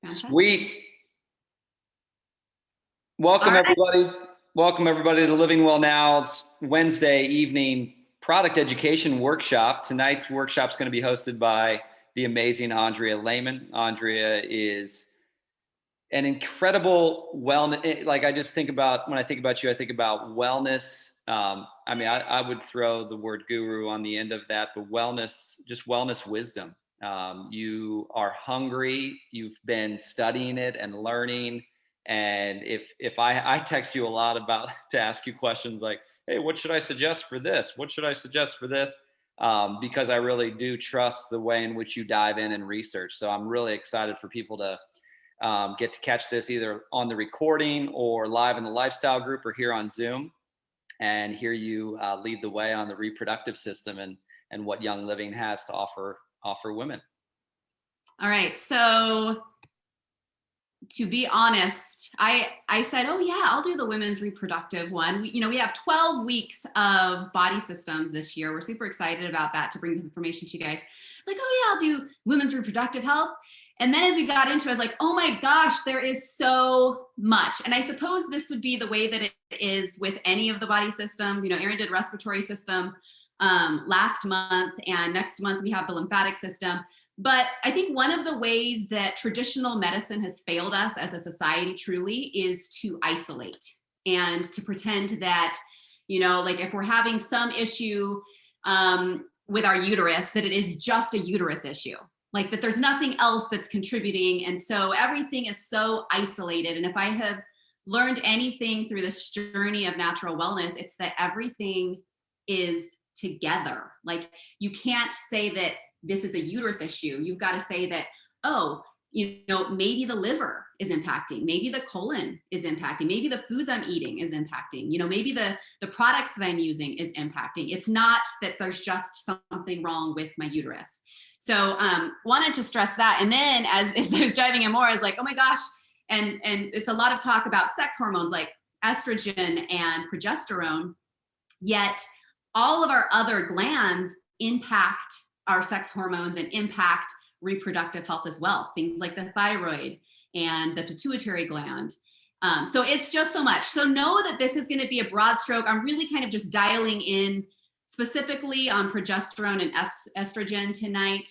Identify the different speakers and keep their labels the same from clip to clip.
Speaker 1: Sweet.
Speaker 2: All right.
Speaker 1: Welcome everybody to Living Well Now's Wednesday evening product education workshop. Tonight's workshop is going to be hosted by the amazing Andrea Lahman. Andrea is an incredible wellness. Like when I think about you, I think about wellness. I would throw the word guru on the end of that, but just wellness wisdom. You are hungry. You've been studying it and learning. And if I text you a lot to ask you questions like, hey, what should I suggest for this? What should I suggest for this? Because I really do trust the way in which you dive in and research. So I'm really excited for people to get to catch this either on the recording or live in the lifestyle group or here on Zoom and hear you lead the way on the reproductive system and what Young Living has to offer women.
Speaker 2: All right. So to be honest, I said, oh yeah, I'll do the women's reproductive one. We have 12 weeks of body systems this year. We're super excited about that to bring this information to you guys. It's like, oh yeah, I'll do women's reproductive health. And then as we got into it, I was like, oh my gosh, there is so much. And I suppose this would be the way that it is with any of the body systems. Erin did respiratory system last month, and next month we have the lymphatic system. But I think one of the ways that traditional medicine has failed us as a society truly is to isolate and to pretend that, like if we're having some issue with our uterus, that it is just a uterus issue, like that there's nothing else that's contributing. And so everything is so isolated. And if I have learned anything through this journey of natural wellness, it's that everything is together. Like you can't say that this is a uterus issue. You've got to say that, maybe the liver is impacting, maybe the colon is impacting, maybe the foods I'm eating is impacting, maybe the products that I'm using is impacting. It's not that there's just something wrong with my uterus. So wanted to stress that. And then as I was diving in more, I was like, oh my gosh. And it's a lot of talk about sex hormones like estrogen and progesterone, yet all of our other glands impact our sex hormones and impact reproductive health as well. Things like the thyroid and the pituitary gland. So it's just so much. So know that this is going to be a broad stroke. I'm really kind of just dialing in specifically on progesterone and estrogen tonight,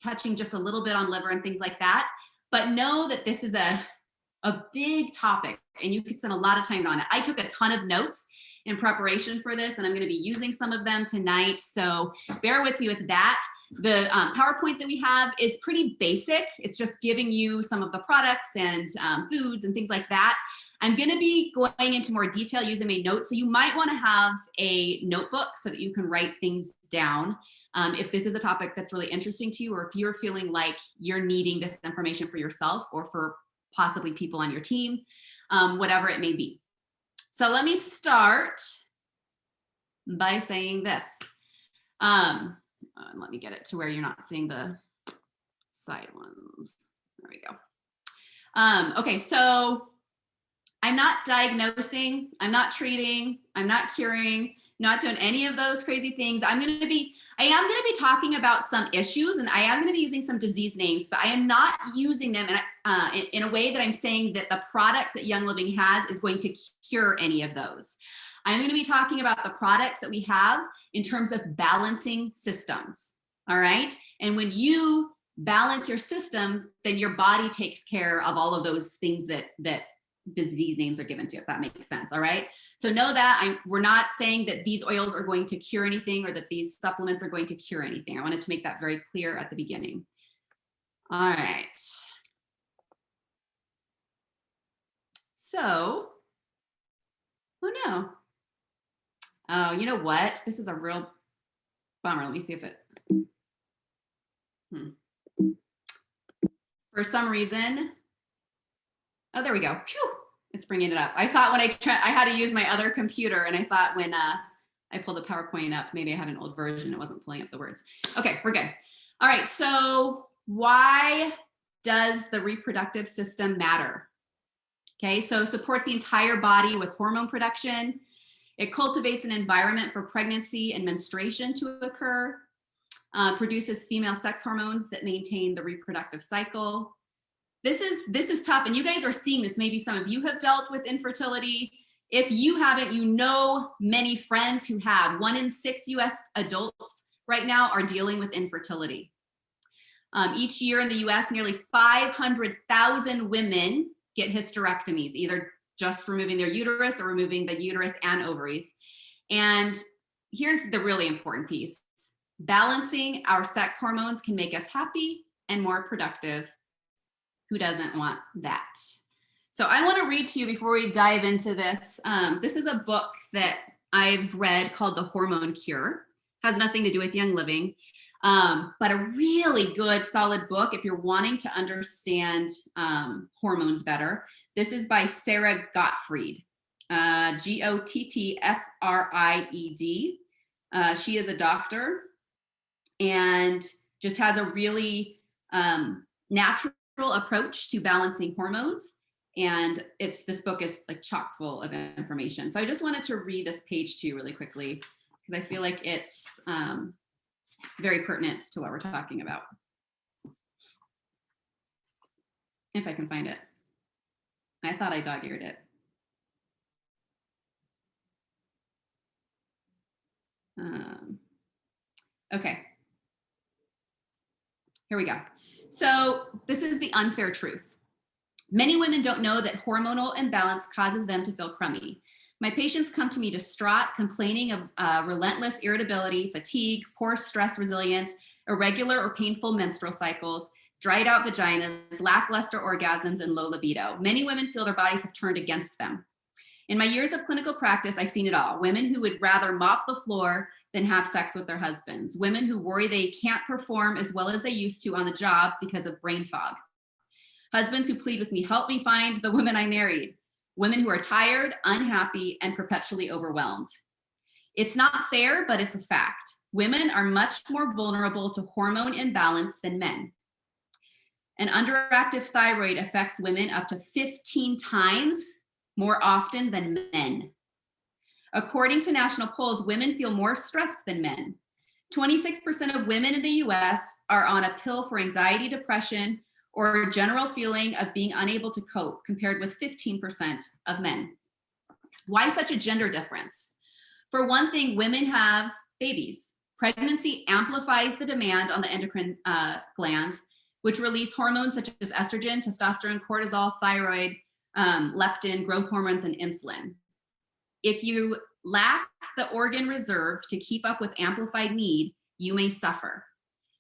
Speaker 2: touching just a little bit on liver and things like that. But know that this is a big topic and you could spend a lot of time on it. I took a ton of notes in preparation for this and I'm going to be using some of them tonight. So bear with me with that. The PowerPoint that we have is pretty basic. It's just giving you some of the products and foods and things like that. I'm going to be going into more detail using my notes. So you might want to have a notebook so that you can write things down. If this is a topic that's really interesting to you, or if you're feeling like you're needing this information for yourself or for possibly people on your team, whatever it may be. So let me start by saying this. Let me get it to where you're not seeing the side ones. There we go. Okay, so I'm not diagnosing, I'm not treating, I'm not curing, not doing any of those crazy things. I am going to be talking about some issues and I am going to be using some disease names, but I am not using them in a way that I'm saying that the products that Young Living has is going to cure any of those. I'm going to be talking about the products that we have in terms of balancing systems. All right. And when you balance your system, then your body takes care of all of those things that disease names are given to, if that makes sense. All right. So know that we're not saying that these oils are going to cure anything or that these supplements are going to cure anything. I wanted to make that very clear at the beginning. All right. So, oh no. Oh, you know what? This is a real bummer. Let me see if it, for some reason, oh, there we go. Phew. It's bringing it up. I thought when I had to use my other computer and I thought when I pulled the PowerPoint up, maybe I had an old version. It wasn't pulling up the words. Okay, we're good. All right, so why does the reproductive system matter? Okay, so supports the entire body with hormone production. It cultivates an environment for pregnancy and menstruation to occur, produces female sex hormones that maintain the reproductive cycle, this is tough. And you guys are seeing this. Maybe some of you have dealt with infertility. If you haven't, you know many friends who have. 1 in 6 US adults right now are dealing with infertility. Each year in the US, nearly 500,000 women get hysterectomies, either just removing their uterus or removing the uterus and ovaries. And here's the really important piece. Balancing our sex hormones can make us happy and more productive. Who doesn't want that? So I want to read to you before we dive into this. This is a book that I've read called The Hormone Cure. Has nothing to do with Young Living, but a really good, solid book if you're wanting to understand hormones better. This is by Sarah Gottfried, Gottfried. She is a doctor and just has a really natural approach to balancing hormones. And this book is like chock full of information. So I just wanted to read this page to you really quickly because I feel like it's very pertinent to what we're talking about. If I can find it. I thought I dog-eared it. Okay. Here we go. So this is the unfair truth. Many women don't know that hormonal imbalance causes them to feel crummy. My patients come to me distraught, complaining of relentless irritability, fatigue, poor stress resilience, irregular or painful menstrual cycles, dried out vaginas, lackluster orgasms, and low libido. Many women feel their bodies have turned against them. In my years of clinical practice, I've seen it all. Women who would rather mop the floor than have sex with their husbands. Women who worry they can't perform as well as they used to on the job because of brain fog. Husbands who plead with me, help me find the woman I married. Women who are tired, unhappy, and perpetually overwhelmed. It's not fair, but it's a fact. Women are much more vulnerable to hormone imbalance than men. An underactive thyroid affects women up to 15 times more often than men. According to national polls, women feel more stressed than men. 26% of women in the US are on a pill for anxiety, depression, or a general feeling of being unable to cope, compared with 15% of men. Why such a gender difference? For one thing, women have babies. Pregnancy amplifies the demand on the endocrine glands, which release hormones such as estrogen, testosterone, cortisol, thyroid, leptin, growth hormones, and insulin. If you lack the organ reserve to keep up with amplified need, you may suffer.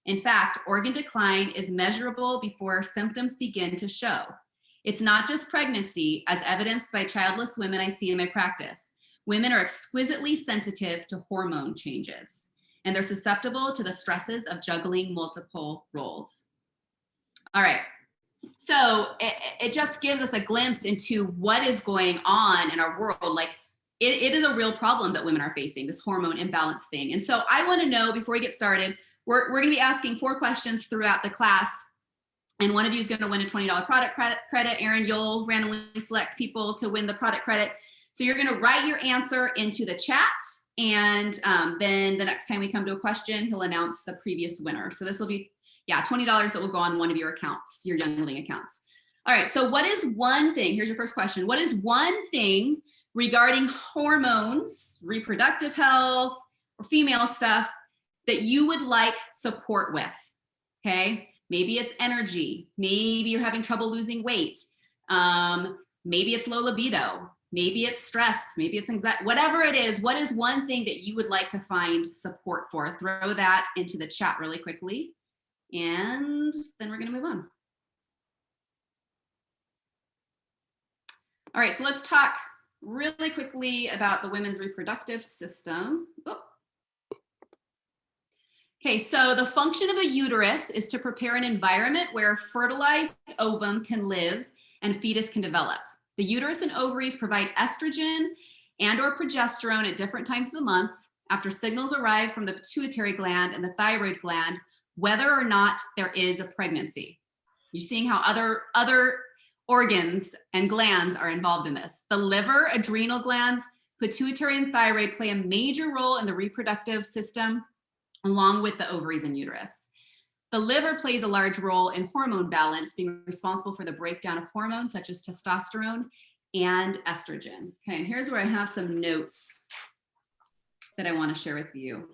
Speaker 2: In fact, organ decline is measurable before symptoms begin to show. It's not just pregnancy, as evidenced by childless women I see in my practice. Women are exquisitely sensitive to hormone changes, and they're susceptible to the stresses of juggling multiple roles. All right, so it just gives us a glimpse into what is going on in our world. Like, it is a real problem that women are facing, this hormone imbalance thing. And so I want to know, before we get started, we're going to be asking 4 questions throughout the class. And one of you is going to win a $20 product credit. Erin, you'll randomly select people to win the product credit. So you're going to write your answer into the chat. And then the next time we come to a question, he'll announce the previous winner. So this will be, $20 that will go on one of your accounts, your Young Living accounts. All right, so what is one thing? Here's your first question. What is one thing regarding hormones, reproductive health, or female stuff that you would like support with? Okay, maybe it's energy. Maybe you're having trouble losing weight. Maybe it's low libido. Maybe it's stress. Maybe it's anxiety. Whatever it is, what is one thing that you would like to find support for? Throw that into the chat really quickly. And then we're going to move on. All right, so let's talk really quickly about the women's reproductive system. Okay, so the function of the uterus is to prepare an environment where fertilized ovum can live and fetus can develop. The uterus and ovaries provide estrogen and or progesterone at different times of the month after signals arrive from the pituitary gland and the thyroid gland, whether or not there is a pregnancy. You're seeing how other organs and glands are involved in this. The liver, adrenal glands, pituitary and thyroid play a major role in the reproductive system, along with the ovaries and uterus. the liver plays a large role in hormone balance, being responsible for the breakdown of hormones such as testosterone and estrogen. Okay, and here's where I have some notes that I want to share with you.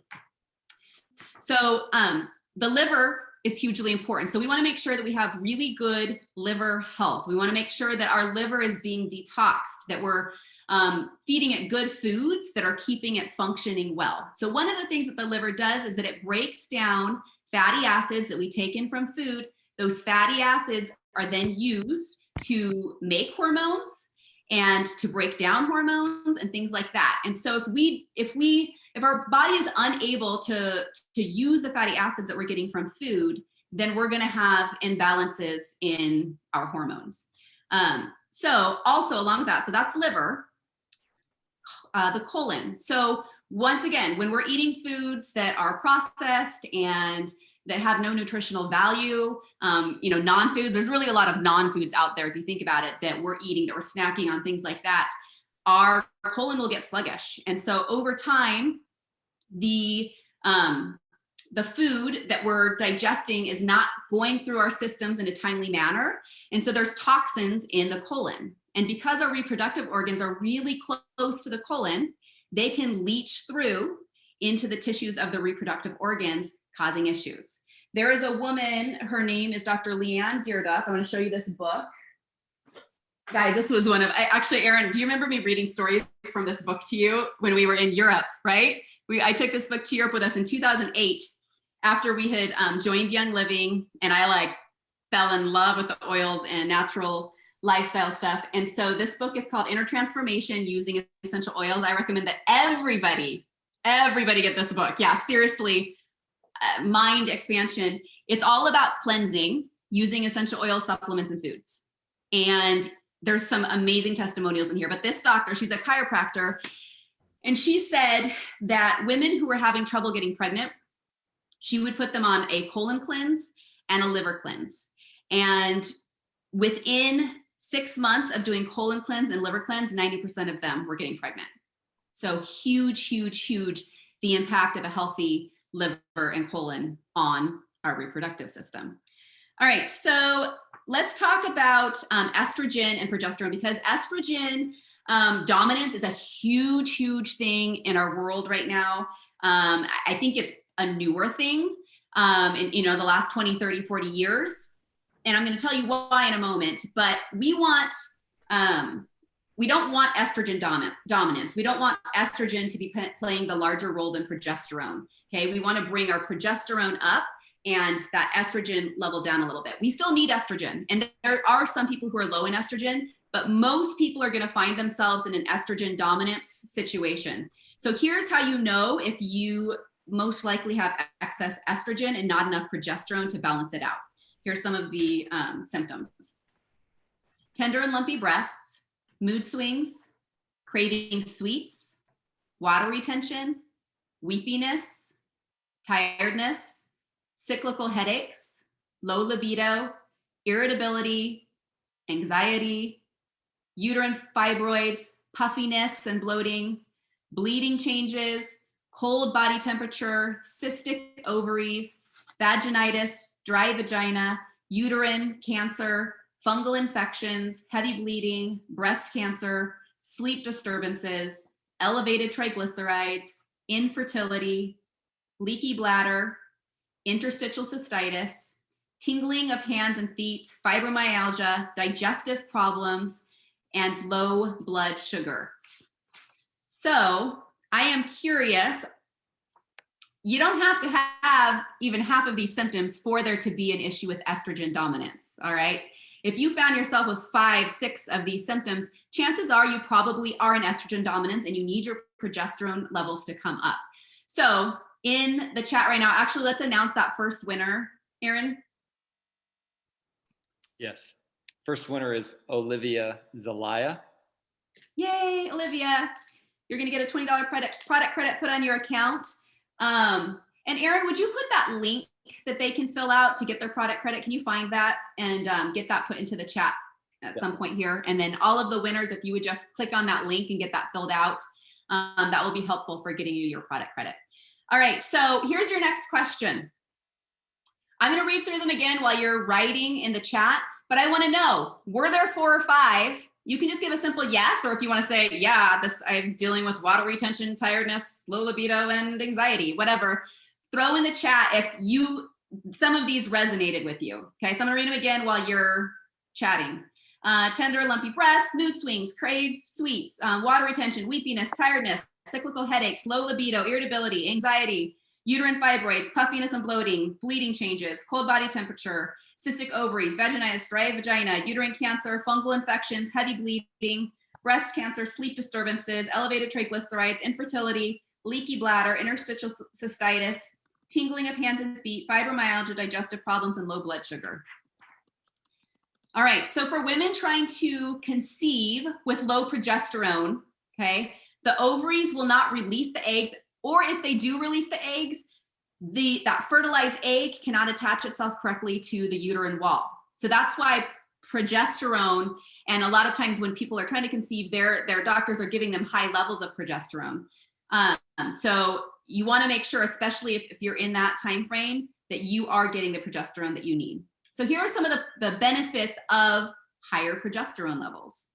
Speaker 2: So the liver is hugely important. So we want to make sure that we have really good liver health. We want to make sure that our liver is being detoxed, that we're feeding it good foods that are keeping it functioning well. So one of the things that the liver does is that it breaks down fatty acids that we take in from food. Those fatty acids are then used to make hormones and to break down hormones and things like that. And so if our body is unable to use the fatty acids that we're getting from food, then we're going to have imbalances in our hormones. So also along with that, so that's liver, the colon. So once again, when we're eating foods that are processed and that have no nutritional value, non-foods, there's really a lot of non-foods out there, if you think about it, that we're eating, that we're snacking on, things like that, our colon will get sluggish. And so over time, the food that we're digesting is not going through our systems in a timely manner. And so there's toxins in the colon. And because our reproductive organs are really close to the colon, they can leach through into the tissues of the reproductive organs, causing issues. There is a woman, her name is Dr. Leanne Dearduff. I want to show you this book. Guys, this was one of, actually, Erin, do you remember me reading stories from this book to you when we were in Europe, right? I took this book to Europe with us in 2008 after we had joined Young Living, and I fell in love with the oils and natural lifestyle stuff. And so this book is called Inner Transformation Using Essential Oils. I recommend that everybody get this book. Yeah, seriously, mind expansion. It's all about cleansing using essential oil supplements and foods. And there's some amazing testimonials in here, but this doctor, she's a chiropractor, and she said that women who were having trouble getting pregnant, she would put them on a colon cleanse and a liver cleanse. And within 6 months of doing colon cleanse and liver cleanse, 90% of them were getting pregnant. So huge, huge, huge, the impact of a healthy liver and colon on our reproductive system. All right, so let's talk about estrogen and progesterone, because estrogen dominance is a huge, huge thing in our world right now. I think it's a newer thing in the last 20, 30, 40 years. And I'm going to tell you why in a moment, but we don't want estrogen dominance. We don't want estrogen to be playing the larger role than progesterone. Okay, we want to bring our progesterone up and that estrogen level down a little bit. We still need estrogen. And there are some people who are low in estrogen, but most people are going to find themselves in an estrogen dominance situation. So here's how you know if you most likely have excess estrogen and not enough progesterone to balance it out. Here's some of the symptoms. Tender and lumpy breasts, mood swings, craving sweets, water retention, weepiness, tiredness, cyclical headaches, low libido, irritability, anxiety, uterine fibroids, puffiness and bloating, bleeding changes, cold body temperature, cystic ovaries, vaginitis, dry vagina, uterine cancer, fungal infections, heavy bleeding, breast cancer, sleep disturbances, elevated triglycerides, infertility, leaky bladder, interstitial cystitis, tingling of hands and feet, fibromyalgia, digestive problems, and low blood sugar. So I am curious, you don't have to have even half of these symptoms for there to be an issue with estrogen dominance, all right? If you found yourself with 5, 6 of these symptoms, chances are you probably are in estrogen dominance and you need your progesterone levels to come up. So in the chat right now, actually, let's announce that first winner, Erin.
Speaker 1: Yes. First winner is Olivia Zelaya.
Speaker 2: Yay, Olivia. You're going to get a $20 product credit put on your account. And Erin, would you put that link that they can fill out to get their product credit? Can you find that and get that put into the chat at some point here? And then all of the winners, if you would just click on that link and get that filled out, that will be helpful for getting you your product credit. All right, so here's your next question. I'm going to read through them again while you're writing in the chat, but I want to know, were there 4 or 5? You can just give a simple yes, or if you want to say, yeah, I'm dealing with water retention, tiredness, low libido, and anxiety, whatever. Throw in the chat if some of these resonated with you. Okay, so I'm going to read them again while you're chatting. Tender, lumpy breasts, mood swings, crave sweets, water retention, weepiness, tiredness, cyclical headaches, low libido, irritability, anxiety, uterine fibroids, puffiness and bloating, bleeding changes, cold body temperature, cystic ovaries, vaginitis, dry vagina, uterine cancer, fungal infections, heavy bleeding, breast cancer, sleep disturbances, elevated triglycerides, infertility, leaky bladder, interstitial cystitis, tingling of hands and feet, fibromyalgia, digestive problems, and low blood sugar. All right, so for women trying to conceive with low progesterone, okay, the ovaries will not release the eggs, or if they do release the eggs, that fertilized egg cannot attach itself correctly to the uterine wall. So that's why progesterone, and a lot of times when people are trying to conceive, their doctors are giving them high levels of progesterone. So you want to make sure, especially if you're in that time frame, that you are getting the progesterone that you need. So here are some of the benefits of higher progesterone levels.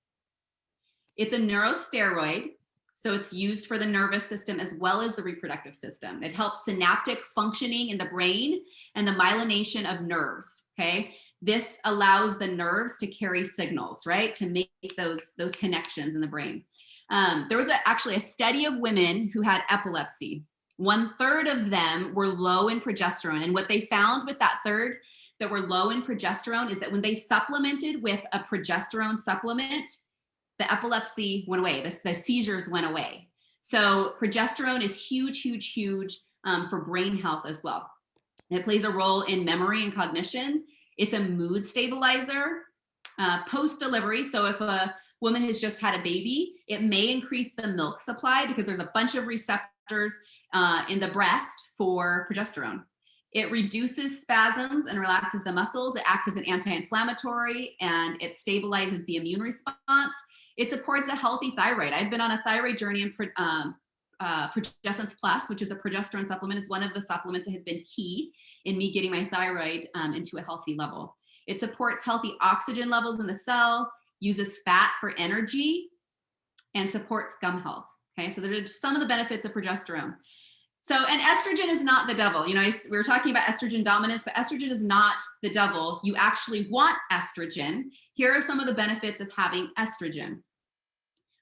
Speaker 2: It's a neurosteroid, so it's used for the nervous system as well as the reproductive system. It helps synaptic functioning in the brain and the myelination of nerves, okay? This allows the nerves to carry signals, right? To make those connections in the brain. There was actually a study of women who had epilepsy. 1/3 of them were low in progesterone. And what they found with that third that were low in progesterone is that when they supplemented with a progesterone supplement, the epilepsy went away, the seizures went away. So progesterone is huge, huge, huge for brain health as well. It plays a role in memory and cognition. It's a mood stabilizer. Post-delivery, so if a woman has just had a baby, it may increase the milk supply because there's a bunch of receptors in the breast for progesterone. It reduces spasms and relaxes the muscles. It acts as an anti-inflammatory, and it stabilizes the immune response. It supports a healthy thyroid. I've been on a thyroid journey, and Progestence Plus, which is a progesterone supplement, is one of the supplements that has been key in me getting my thyroid into a healthy level. It supports healthy oxygen levels in the cell, uses fat for energy, and supports gum health. Okay, so there are just some of the benefits of progesterone. So, and estrogen is not the devil. You know, we were talking about estrogen dominance, but estrogen is not the devil. You actually want estrogen. Here are some of the benefits of having estrogen.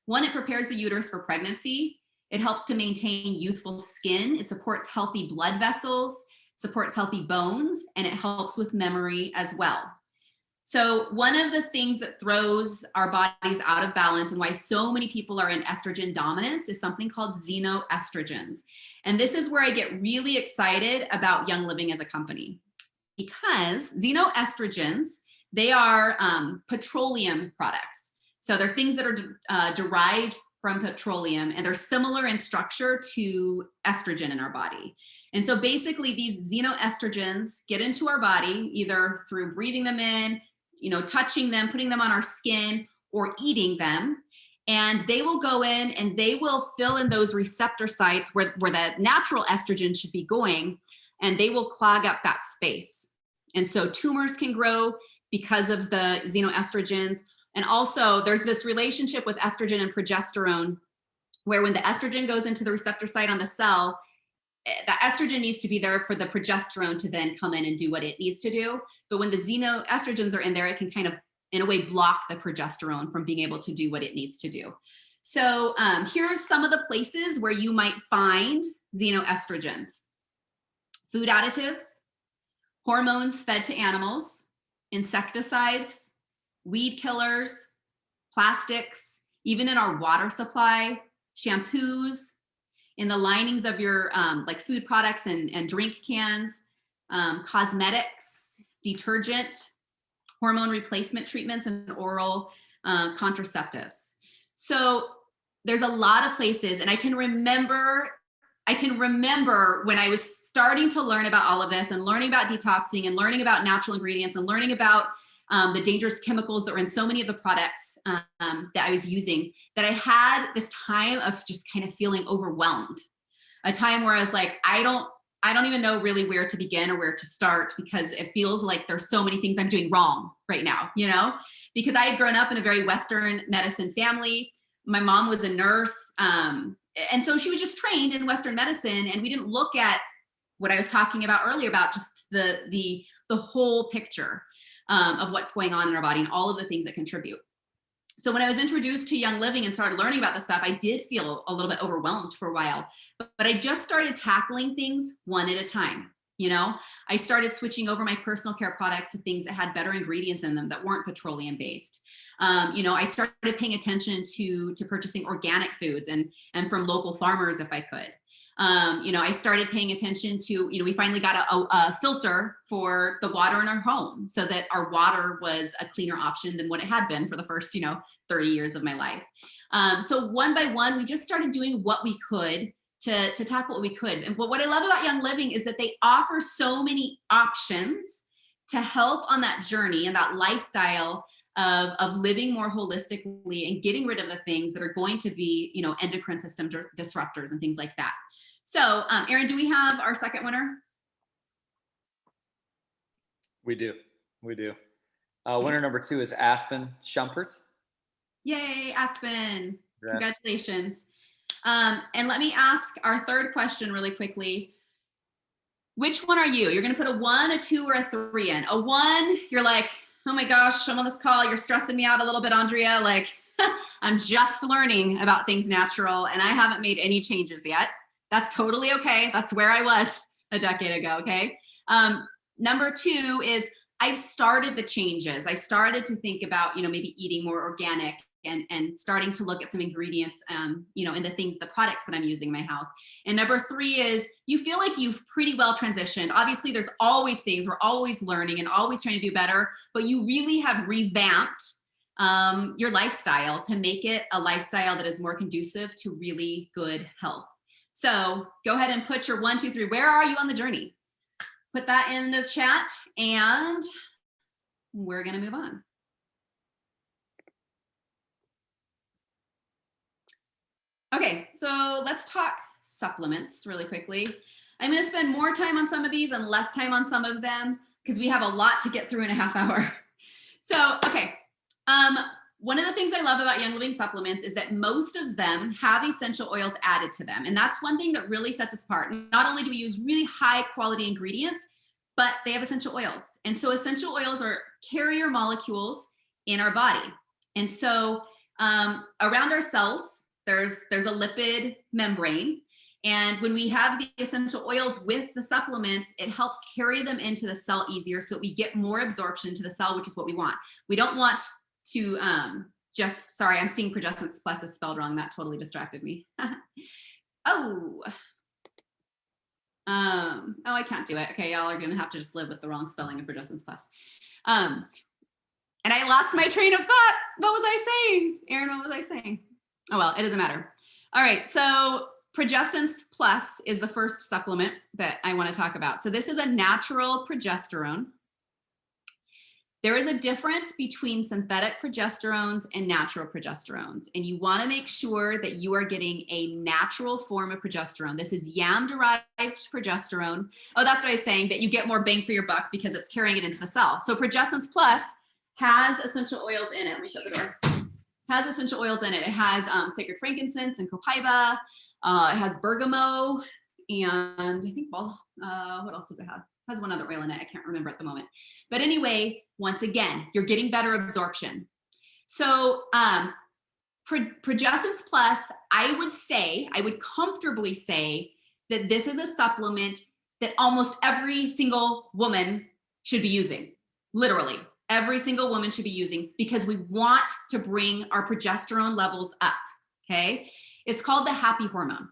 Speaker 2: One, it prepares the uterus for pregnancy. It helps to maintain youthful skin. It supports healthy blood vessels, supports healthy bones, and it helps with memory as well. So one of the things that throws our bodies out of balance and why so many people are in estrogen dominance is something called xenoestrogens. And this is where I get really excited about Young Living as a company, because xenoestrogens, they are petroleum products. So they're things that are derived from petroleum, and they're similar in structure to estrogen in our body. And so basically these xenoestrogens get into our body either through breathing them in, you know, touching them, putting them on our skin, or eating them. And they will go in and they will fill in those receptor sites where the natural estrogen should be going, and they will clog up that space. And so tumors can grow because of the xenoestrogens. And also there's this relationship with estrogen and progesterone, where when the estrogen goes into the receptor site on the cell, the estrogen needs to be there for the progesterone to then come in and do what it needs to do. But when the xenoestrogens are in there, it can kind of, in a way, block the progesterone from being able to do what it needs to do. So here's some of the places where you might find xenoestrogens: food additives, hormones fed to animals, insecticides, weed killers, plastics, even in our water supply, shampoos, in the linings of your like food products and drink cans, cosmetics, detergent, hormone replacement treatments, and oral contraceptives. So there's a lot of places, and I can remember when I was starting to learn about all of this and learning about detoxing and learning about natural ingredients and learning about the dangerous chemicals that were in so many of the products that I was using, that I had this time of just kind of feeling overwhelmed. A time where I was like, I I don't even know really where to begin or where to start, because it feels like there's so many things I'm doing wrong right now, you know, because I had grown up in a very Western medicine family. My mom was a nurse. And so she was just trained in Western medicine, and we didn't look at what I was talking about earlier about just the whole picture of what's going on in our body and all of the things that contribute. So when I was introduced to Young Living and started learning about this stuff, I did feel a little bit overwhelmed for a while, but I just started tackling things one at a time. You know, I started switching over my personal care products to things that had better ingredients in them that weren't petroleum based. You know, I started paying attention to purchasing organic foods and from local farmers if I could. You know, I started paying attention to, you know, we finally got a filter for the water in our home so that our water was a cleaner option than what it had been for the first, you know, 30 years of my life. So one by one, we just started doing what we could to tackle what we could. And what I love about Young Living is that they offer so many options to help on that journey and that lifestyle of living more holistically and getting rid of the things that are going to be, you know, endocrine system disruptors and things like that. So, Aaron, do we have our second winner?
Speaker 1: We do. Winner number 2 is Aspen Schumpert.
Speaker 2: Yay, Aspen.
Speaker 1: Yeah.
Speaker 2: Congratulations. And let me ask our third question really quickly. Which one are you? You're going to put a 1, a 2, or a 3 in. A 1, you're like, oh my gosh, I'm on this call. You're stressing me out a little bit, Andrea. Like, I'm just learning about things natural and I haven't made any changes yet. That's totally okay. That's where I was a decade ago, okay? Number 2 is I've started the changes. I started to think about, you know, maybe eating more organic and starting to look at some ingredients, you know, in the products that I'm using in my house. And number 3 is you feel like you've pretty well transitioned. Obviously, there's always things, we're always learning and always trying to do better, but you really have revamped your lifestyle to make it a lifestyle that is more conducive to really good health. So go ahead and put your 1, 2, 3. Where are you on the journey? Put that in the chat and we're going to move on. Okay, so let's talk supplements really quickly. I'm going to spend more time on some of these and less time on some of them because we have a lot to get through in a half hour. So, okay. One of the things I love about Young Living supplements is that most of them have essential oils added to them. And that's one thing that really sets us apart. Not only do we use really high quality ingredients, but they have essential oils. And so essential oils are carrier molecules in our body. And so around our cells, there's a lipid membrane. And when we have the essential oils with the supplements, it helps carry them into the cell easier so that we get more absorption to the cell, which is what we want. We don't want to sorry, I'm seeing Progestins Plus is spelled wrong. That totally distracted me. I can't do it. Okay, y'all are gonna have to just live with the wrong spelling of Progestins Plus. And I lost my train of thought. What was I saying? Aaron, what was I saying? Oh, well, it doesn't matter. All right, so Progestins Plus is the first supplement that I want to talk about. So this is a natural progesterone. There is a difference between synthetic progesterones and natural progesterones, and you want to make sure that you are getting a natural form of progesterone. This is yam-derived progesterone. Oh, that's what I was saying, that you get more bang for your buck because it's carrying it into the cell. So Progestins Plus has essential oils in it. Let me shut the door. Has essential oils in it. It has sacred frankincense and copaiba. It has bergamot, and I think, well, what else does it have? It has one other oil in it. I can't remember at the moment. But anyway, once again, you're getting better absorption. So Progestins Plus, I would comfortably say that this is a supplement that almost every single woman should be using, literally. Every single woman should be using because we want to bring our progesterone levels up, okay? It's called the happy hormone,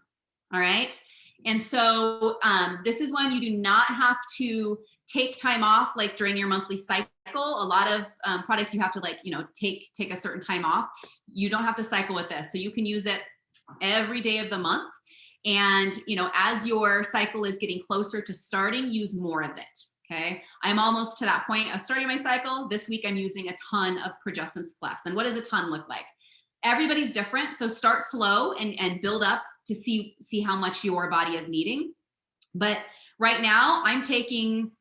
Speaker 2: all right? And so this is one you do not have to take time off like during your monthly cycle. A lot of products you have to take a certain time off. You don't have to cycle with this. So you can use it every day of the month. And as your cycle is getting closer to starting, use more of it. Okay, I'm almost to that point of starting my cycle. This week, I'm using a ton of Progestins Plus. And what does a ton look like? Everybody's different. So start slow and build up to see how much your body is needing. But right now I'm taking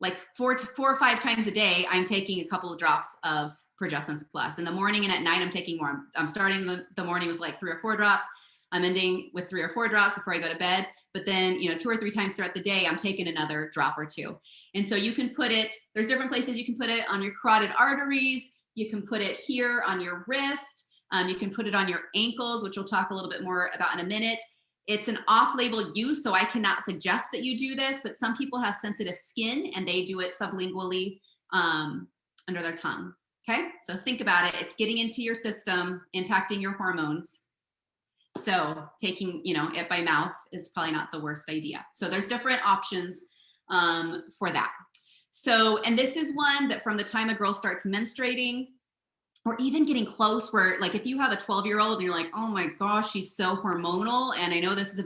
Speaker 2: like 4 or 5 times a day, I'm taking a couple of drops of Progessence Plus. In the morning and at night, I'm taking more. I'm starting the morning with like 3 or 4 drops. I'm ending with 3 or 4 drops before I go to bed. But then, 2 or 3 times throughout the day, I'm taking another drop or 2. And so you can put it, there's different places you can put it on your carotid arteries. You can put it here on your wrist. You can put it on your ankles, which we'll talk a little bit more about in a minute. It's an off-label use, so I cannot suggest that you do this, but some people have sensitive skin and they do it sublingually under their tongue, okay? So think about it. It's getting into your system, impacting your hormones. So taking, it by mouth is probably not the worst idea. So there's different options for that. So, and this is one that from the time a girl starts menstruating, or even getting close where, like, if you have a 12-year-old and you're like, oh my gosh, she's so hormonal. And I know this is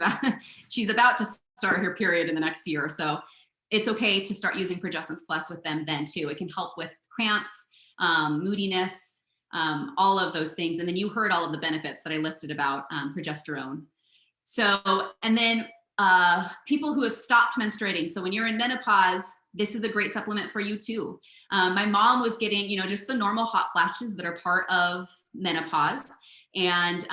Speaker 2: she's about to start her period in the next year or so. It's okay to start using Progessence Plus with them then too. It can help with cramps, moodiness, all of those things. And then you heard all of the benefits that I listed about progesterone. So, and then people who have stopped menstruating. So when you're in menopause, this is a great supplement for you too. My mom was getting, just the normal hot flashes that are part of menopause. And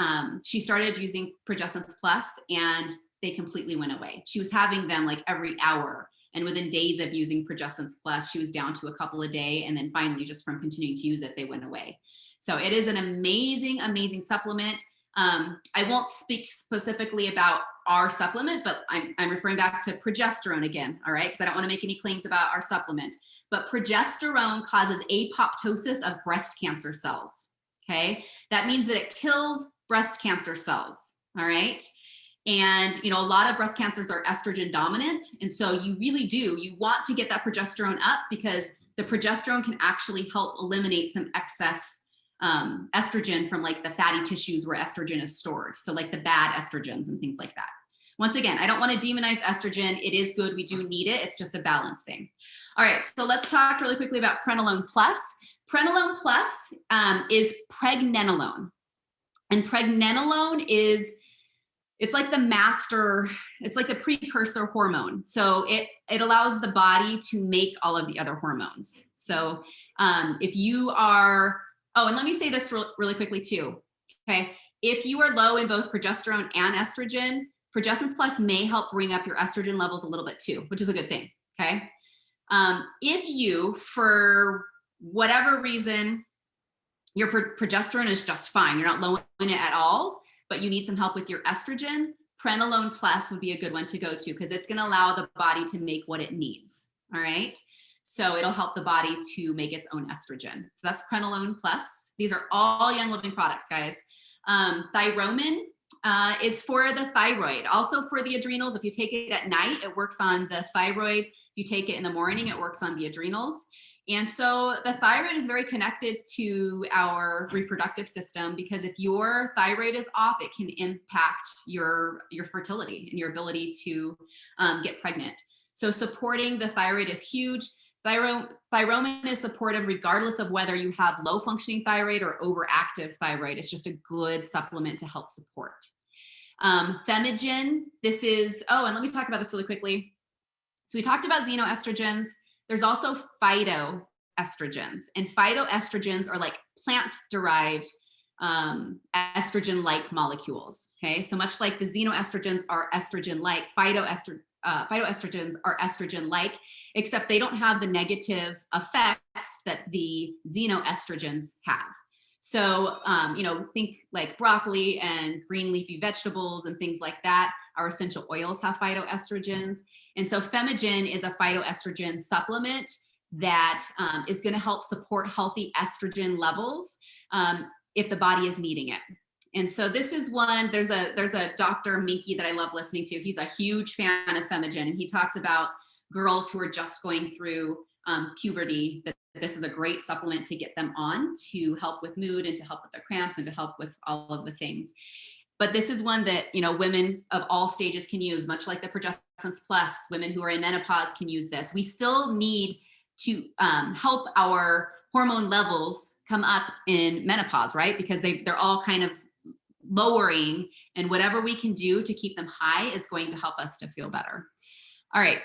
Speaker 2: she started using Progessence Plus and they completely went away. She was having them like every hour. And within days of using Progessence Plus, she was down to a couple a day. And then finally, just from continuing to use it, they went away. So it is an amazing, amazing supplement. I won't speak specifically about our supplement, but I'm referring back to progesterone again, all right? Because I don't want to make any claims about our supplement. But progesterone causes apoptosis of breast cancer cells, okay? That means that it kills breast cancer cells, all right? And, a lot of breast cancers are estrogen dominant. And so you want to get that progesterone up because the progesterone can actually help eliminate some excess estrogen from like the fatty tissues where estrogen is stored. So like the bad estrogens and things like that. Once again, I don't want to demonize estrogen. It is good. We do need it. It's just a balance thing. All right. So let's talk really quickly about Pregnenolone Plus. Pregnenolone Plus is pregnenolone. And pregnenolone it's like it's like the precursor hormone. So it allows the body to make all of the other hormones. So if you are, and let me say this really quickly too, okay? If you are low in both progesterone and estrogen, Progessence Plus may help bring up your estrogen levels a little bit too, which is a good thing, okay? If you, for whatever reason, your progesterone is just fine, you're not low in it at all, but you need some help with your estrogen, Pregnenolone Plus would be a good one to go to because it's going to allow the body to make what it needs, all right? So it'll help the body to make its own estrogen. So that's Pregnenolone Plus. These are all Young Living products, guys. Thyromin is for the thyroid, also for the adrenals. If you take it at night, it works on the thyroid. If you take it in the morning, it works on the adrenals. And so the thyroid is very connected to our reproductive system because if your thyroid is off, it can impact your fertility and your ability to get pregnant. So supporting the thyroid is huge. Thyromin is supportive regardless of whether you have low functioning thyroid or overactive thyroid. It's just a good supplement to help support. Themagen, this is, and let me talk about this really quickly. So we talked about xenoestrogens. There's also phytoestrogens, and phytoestrogens are like plant-derived estrogen-like molecules, okay? So much like the xenoestrogens are estrogen-like, phytoestrogens are estrogen-like, except they don't have the negative effects that the xenoestrogens have. So, think like broccoli and green leafy vegetables and things like that. Our essential oils have phytoestrogens. And so Themagen is a phytoestrogen supplement that is going to help support healthy estrogen levels if the body is needing it. And so this is one, there's a Dr. Minky that I love listening to. He's a huge fan of Themagen, and he talks about girls who are just going through puberty, that this is a great supplement to get them on to help with mood and to help with their cramps and to help with all of the things. But this is one that, women of all stages can use, much like the Progessence Plus. Women who are in menopause can use this. We still need to help our hormone levels come up in menopause, right? Because they're all kind of lowering, and whatever we can do to keep them high is going to help us to feel better. All right.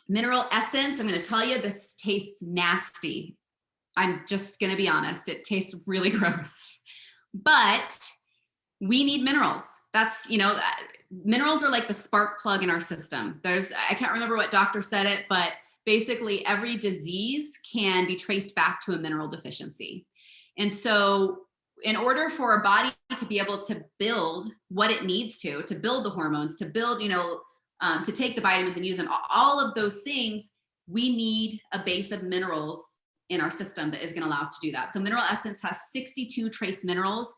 Speaker 2: Mineral essence. I'm going to tell you, this tastes nasty. I'm just going to be honest. It tastes really gross, but we need minerals. That's, minerals are like the spark plug in our system. I can't remember what doctor said it, but basically every disease can be traced back to a mineral deficiency. And so in order for our body to be able to build what it needs to build the hormones, to build, to take the vitamins and use them, all of those things, we need a base of minerals in our system that is going to allow us to do that. So Mineral Essence has 62 trace minerals.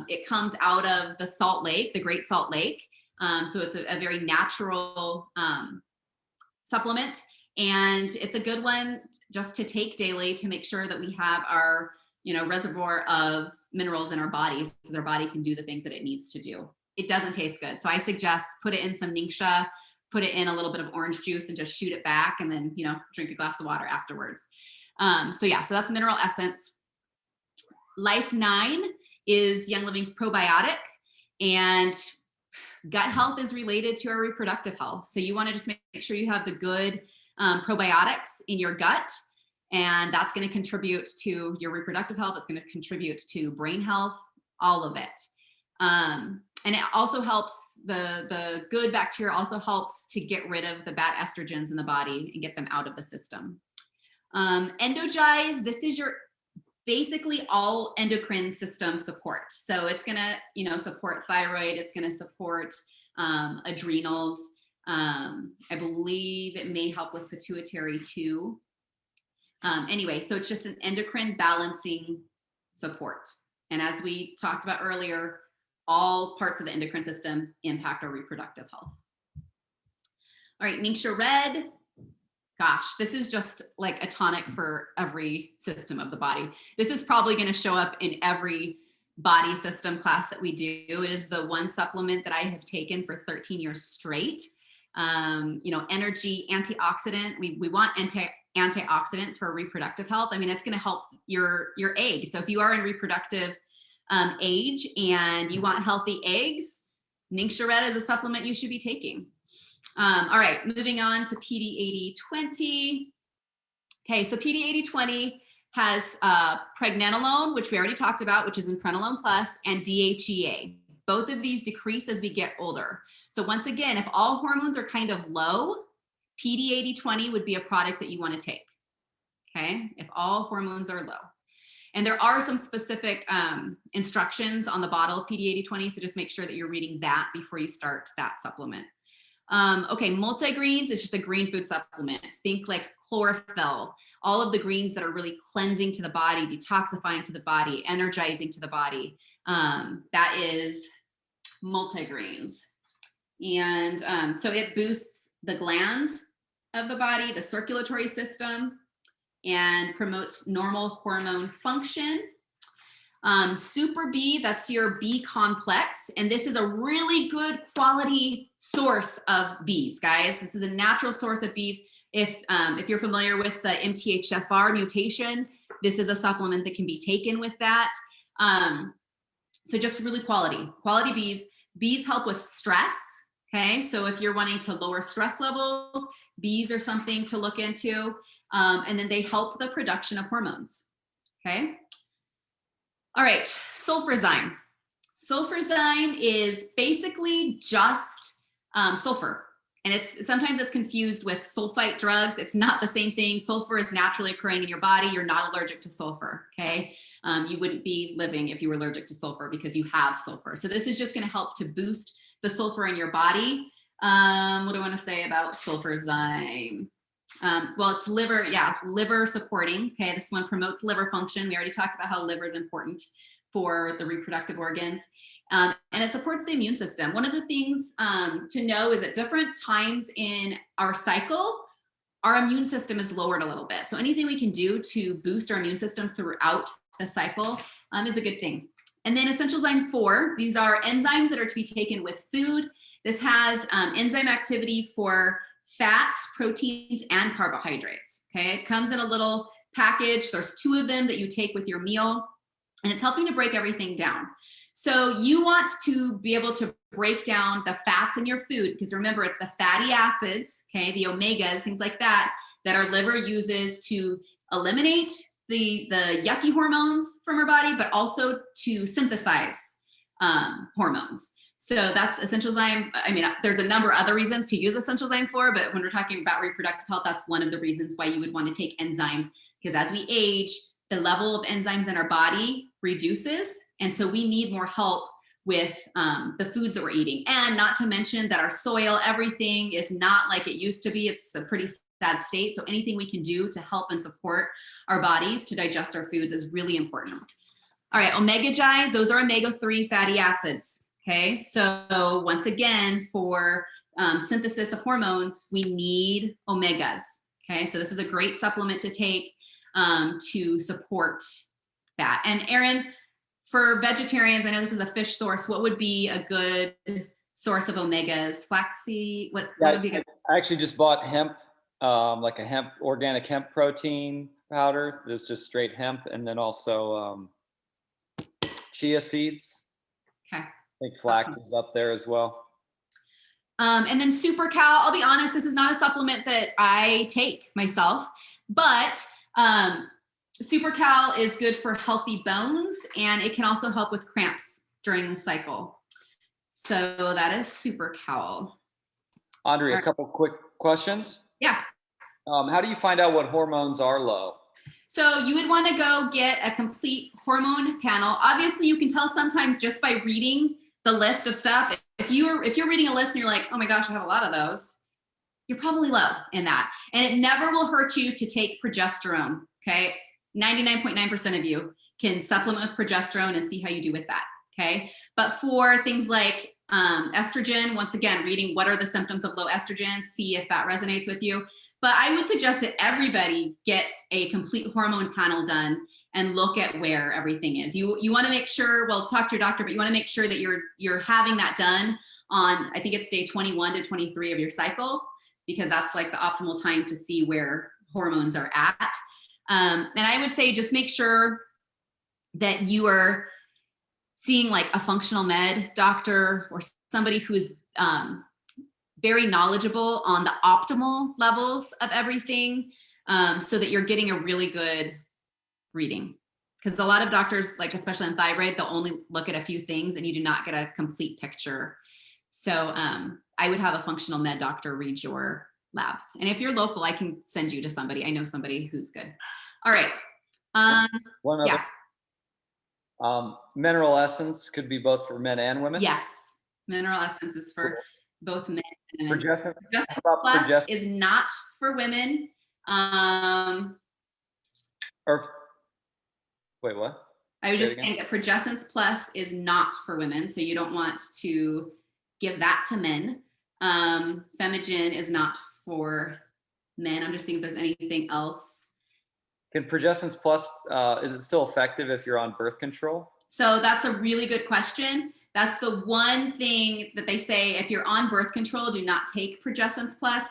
Speaker 2: It comes out of the Salt Lake, the Great Salt Lake. So it's a very natural supplement. And it's a good one just to take daily to make sure that we have our, reservoir of minerals in our bodies so their body can do the things that it needs to do. It doesn't taste good. So I suggest put it in some Ningxia, put it in a little bit of orange juice and just shoot it back and then, drink a glass of water afterwards. So that's Mineral Essence. Life 9 is Young Living's probiotic, and gut health is related to our reproductive health. So you want to just make sure you have the good probiotics in your gut, and that's going to contribute to your reproductive health. It's going to contribute to brain health, all of it. And it also helps, the good bacteria also helps to get rid of the bad estrogens in the body and get them out of the system. Endogize, this is your basically all endocrine system support. So it's gonna, support thyroid, it's gonna support adrenals. I believe it may help with pituitary too. Anyway, so it's just an endocrine balancing support. And as we talked about earlier, all parts of the endocrine system impact our reproductive health. All right, Ningxia Red. Gosh, this is just like a tonic for every system of the body. This is probably going to show up in every body system class that we do. It is the one supplement that I have taken for 13 years straight. Energy, antioxidant. We want antioxidants for reproductive health. I mean, it's going to help your eggs. So if you are in reproductive age and you want healthy eggs, Ningxia Red is a supplement you should be taking. All right, moving on to PD8020. Okay, so PD8020 has pregnenolone, which we already talked about, which is in Prenolone Plus, and DHEA. Both of these decrease as we get older. So once again, if all hormones are kind of low, PD8020 would be a product that you want to take, okay, if all hormones are low. And there are some specific instructions on the bottle of PD8020, so just make sure that you're reading that before you start that supplement. Okay, multigreens is just a green food supplement. Think like chlorophyll, all of the greens that are really cleansing to the body, detoxifying to the body, energizing to the body. That is multigreens. And so it boosts the glands of the body, the circulatory system, and promotes normal hormone function. Super B, that's your B complex. And this is a really good quality source of Bs, guys. This is a natural source of Bs. If you're familiar with the MTHFR mutation, this is a supplement that can be taken with that. So just really quality Bs. Bs help with stress. Okay, so if you're wanting to lower stress levels, Bs are something to look into. And then they help the production of hormones. Okay. All right, sulfurzyme. Sulfurzyme is basically just sulfur. And sometimes it's confused with sulfite drugs. It's not the same thing. Sulfur is naturally occurring in your body. You're not allergic to sulfur, okay? You wouldn't be living if you were allergic to sulfur because you have sulfur. So this is just gonna help to boost the sulfur in your body. What do I wanna say about sulfurzyme? Well, it's liver supporting. Okay, this one promotes liver function. We already talked about how liver is important for the reproductive organs. And it supports the immune system. One of the things to know is at different times in our cycle, our immune system is lowered a little bit. So anything we can do to boost our immune system throughout the cycle is a good thing. And then Essential Zyme 4, these are enzymes that are to be taken with food. This has enzyme activity for fats, proteins, and carbohydrates. Okay, it comes in a little package. There's 2 of them that you take with your meal, and it's helping to break everything down. So you want to be able to break down the fats in your food, because remember, it's the fatty acids, okay, the omegas, things like that, that our liver uses to eliminate the yucky hormones from our body, but also to synthesize hormones. So that's essential zyme. I mean, there's a number of other reasons to use essential zyme for, but when we're talking about reproductive health, that's one of the reasons why you would want to take enzymes, because as we age, the level of enzymes in our body reduces. And so we need more help with the foods that we're eating. And not to mention that our soil, everything is not like it used to be. It's a pretty sad state. So anything we can do to help and support our bodies to digest our foods is really important. All right, omega Gi's, those are omega-3 fatty acids. Okay, so once again, for synthesis of hormones, we need omegas. Okay, so this is a great supplement to take to support that. And Erin, for vegetarians, I know this is a fish source. What would be a good source of omegas? Flaxseed, what would be good?
Speaker 1: I actually just bought hemp, like a organic hemp protein powder. There's just straight hemp, and then also chia seeds.
Speaker 2: Okay.
Speaker 1: I think flax is up there as well.
Speaker 2: And then Super Cal, I'll be honest, this is not a supplement that I take myself, but Super Cal is good for healthy bones, and it can also help with cramps during the cycle. So that is Super Cal.
Speaker 1: Andrea, a couple quick questions.
Speaker 2: Yeah.
Speaker 1: How do you find out what hormones are low?
Speaker 2: So you would want to go get a complete hormone panel. Obviously, you can tell sometimes just by reading the list of stuff. If you're reading a list and you're like, oh my gosh, I have a lot of those, you're probably low in that. And it never will hurt you to take progesterone, okay? 99.9% of you can supplement with progesterone and see how you do with that, okay? But for things like estrogen, once again, reading what are the symptoms of low estrogen, see if that resonates with you. But I would suggest that everybody get a complete hormone panel done and look at where everything is. You want to make sure, well, talk to your doctor, but you want to make sure that you're having that done on, I think it's day 21 to 23 of your cycle, because that's like the optimal time to see where hormones are at. And I would say just make sure that you are seeing like a functional med doctor or somebody who's very knowledgeable on the optimal levels of everything, so that you're getting a really good reading. Because a lot of doctors, like especially on thyroid, they'll only look at a few things and you do not get a complete picture. So I would have a functional med doctor read your labs. And if you're local, I can send you to somebody. I know somebody who's good. All right.
Speaker 1: One other.
Speaker 2: Yeah.
Speaker 1: Mineral essence could be both for men and women.
Speaker 2: Yes. Mineral essence is for both men and women.
Speaker 1: Progestin
Speaker 2: Plus is not for women.
Speaker 1: Wait, what?
Speaker 2: I was just saying that Progessence Plus is not for women, so you don't want to give that to men. Femigen is not for men. I'm just seeing if there's anything else.
Speaker 1: Can Progessence Plus, is it still effective if you're on birth control?
Speaker 2: So that's a really good question. That's the one thing that they say, if you're on birth control, do not take Progessence Plus.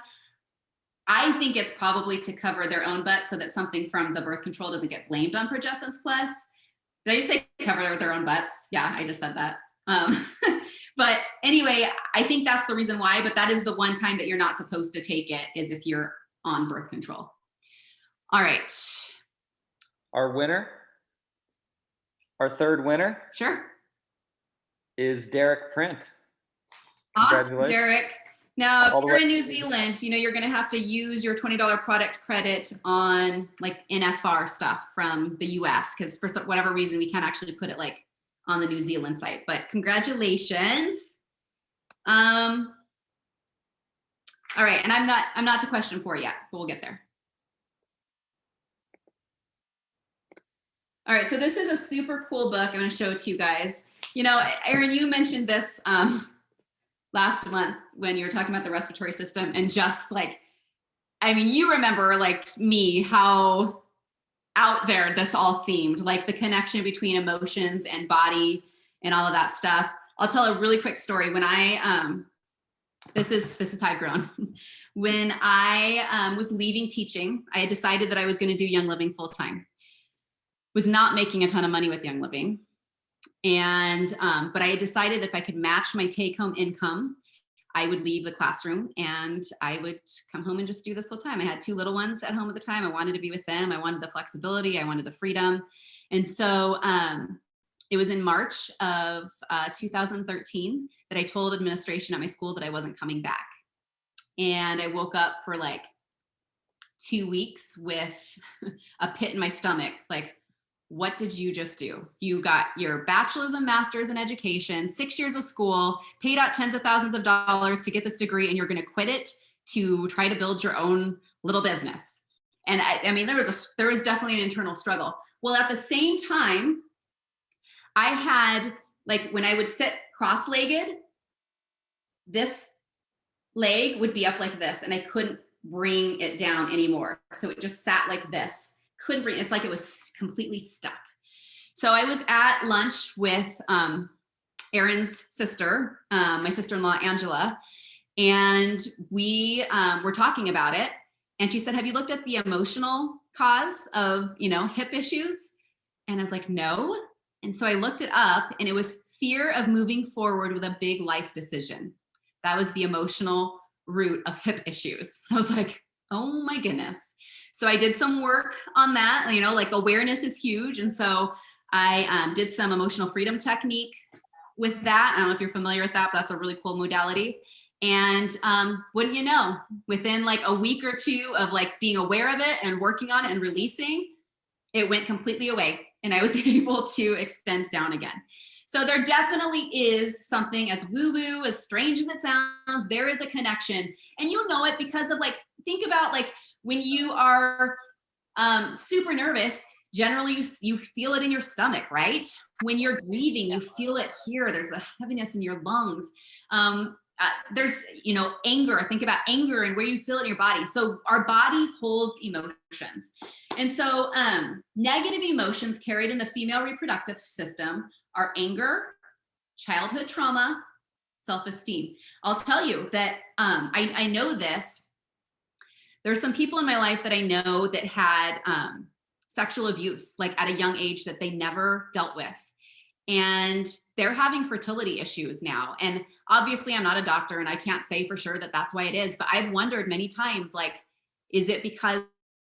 Speaker 2: I think it's probably to cover their own butt so that something from the birth control doesn't get blamed on Progessence Plus. Did I just say cover their own butts? Yeah, I just said that. But anyway, I think that's the reason why, but that is the one time that you're not supposed to take it, is if you're on birth control. All right.
Speaker 1: Our winner, our third winner.
Speaker 2: Sure.
Speaker 1: Is Derek Print.
Speaker 2: Awesome, Derek. Now, if you're in New Zealand, you know, you're going to have to use your $20 product credit on like NFR stuff from the US, because for whatever reason, we can't actually put it like on the New Zealand site, but congratulations. All right. And I'm not to question 4 yet, but we'll get there. All right. So this is a super cool book. I'm going to show it to you guys. You know, Erin, you mentioned this last month when you were talking about the respiratory system, and just like, I mean, you remember like me, how out there this all seemed, like the connection between emotions and body and all of that stuff. I'll tell a really quick story. When I, this is how I've grown. When I was leaving teaching, I had decided that I was going to do Young Living full time. Was not making a ton of money with Young Living. And, but I had decided that if I could match my take-home income, I would leave the classroom and I would come home and just do this full time. I had 2 little ones at home at the time. I wanted to be with them. I wanted the flexibility. I wanted the freedom. And so it was in March of 2013 that I told administration at my school that I wasn't coming back. And I woke up for like 2 weeks with a pit in my stomach. Like, what did you just do? You got your bachelor's and master's in education, 6 years of school, paid out tens of thousands of dollars to get this degree, and you're going to quit it to try to build your own little business. And I mean, there was definitely an internal struggle. Well, at the same time, I had, like, when I would sit cross-legged, this leg would be up like this, and I couldn't bring it down anymore. So it just sat like this. Couldn't bring, it's like it was completely stuck. So I was at lunch with Erin's sister, my sister-in-law, Angela, and we were talking about it. And she said, have you looked at the emotional cause of, hip issues? And I was like, no. And so I looked it up, and it was fear of moving forward with a big life decision. That was the emotional root of hip issues. I was like, oh my goodness. So I did some work on that, like awareness is huge. And so I did some emotional freedom technique with that. I don't know if you're familiar with that, but that's a really cool modality. And wouldn't you know, within like a week or 2 of like being aware of it and working on it and releasing, it went completely away. And I was able to extend down again. So there definitely is something, as woo-woo, as strange as it sounds, there is a connection. And you know it because of, like, think about like when you are super nervous, generally you feel it in your stomach, right? When you're grieving, you feel it here. There's a heaviness in your lungs. There's, anger. Think about anger and where you feel it in your body. So our body holds emotions. And so negative emotions carried in the female reproductive system are anger, childhood trauma, self-esteem. I'll tell you that I know this. There's some people in my life that I know that had sexual abuse, like at a young age, that they never dealt with. And they're having fertility issues now. And obviously I'm not a doctor and I can't say for sure that that's why it is, but I've wondered many times, like, is it because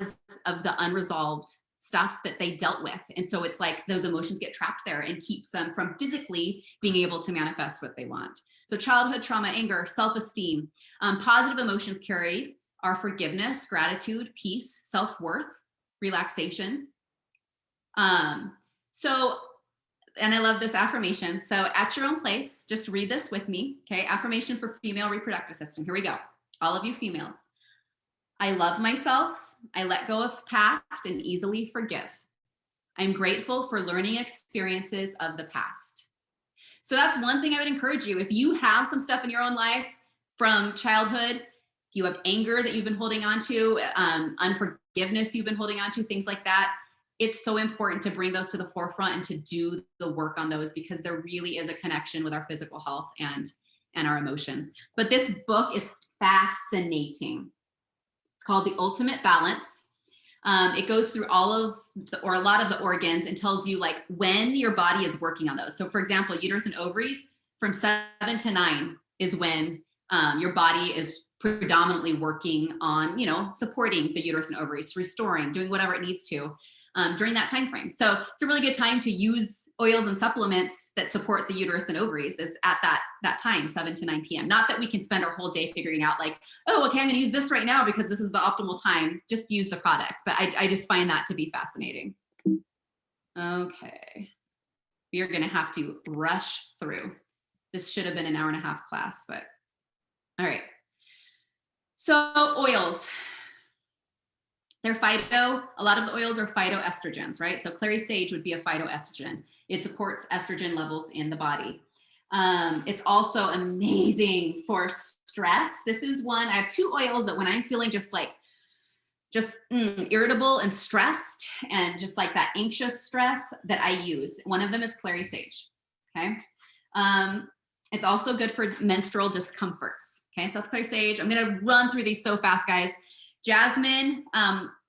Speaker 2: of the unresolved stuff that they dealt with? And so it's like those emotions get trapped there and keeps them from physically being able to manifest what they want. So childhood trauma, anger, self-esteem, positive emotions carried are forgiveness, gratitude, peace, self-worth, relaxation. And I love this affirmation. So at your own place, just read this with me. Okay. Affirmation for female reproductive system. Here we go. All of you females. I love myself. I let go of past and easily forgive. I'm grateful for learning experiences of the past. So that's one thing I would encourage you. If you have some stuff in your own life from childhood, if you have anger that you've been holding on to, unforgiveness you've been holding on to, things like that, it's so important to bring those to the forefront and to do the work on those, because there really is a connection with our physical health and our emotions. But this book is fascinating. It's called The Ultimate Balance. It goes through all of or a lot of the organs and tells you like when your body is working on those. So for example, uterus and ovaries, from 7 to 9 is when your body is predominantly working on, supporting the uterus and ovaries, restoring, doing whatever it needs to during that time frame. So it's a really good time to use oils and supplements that support the uterus and ovaries is at that time, 7 to 9 p.m. Not that we can spend our whole day figuring out like, oh, okay, I'm going to use this right now because this is the optimal time. Just use the products. But I just find that to be fascinating. Okay. We are going to have to rush through. This should have been an hour and a half class, but all right. So oils. They're a lot of the oils are phytoestrogens, right? So clary sage would be a phytoestrogen. It supports estrogen levels in the body. It's also amazing for stress. This is one, I have 2 oils that when I'm feeling just irritable and stressed and just like that anxious stress that I use. One of them is clary sage, okay? It's also good for menstrual discomforts, okay? So that's clary sage. I'm gonna run through these so fast, guys. Jasmine,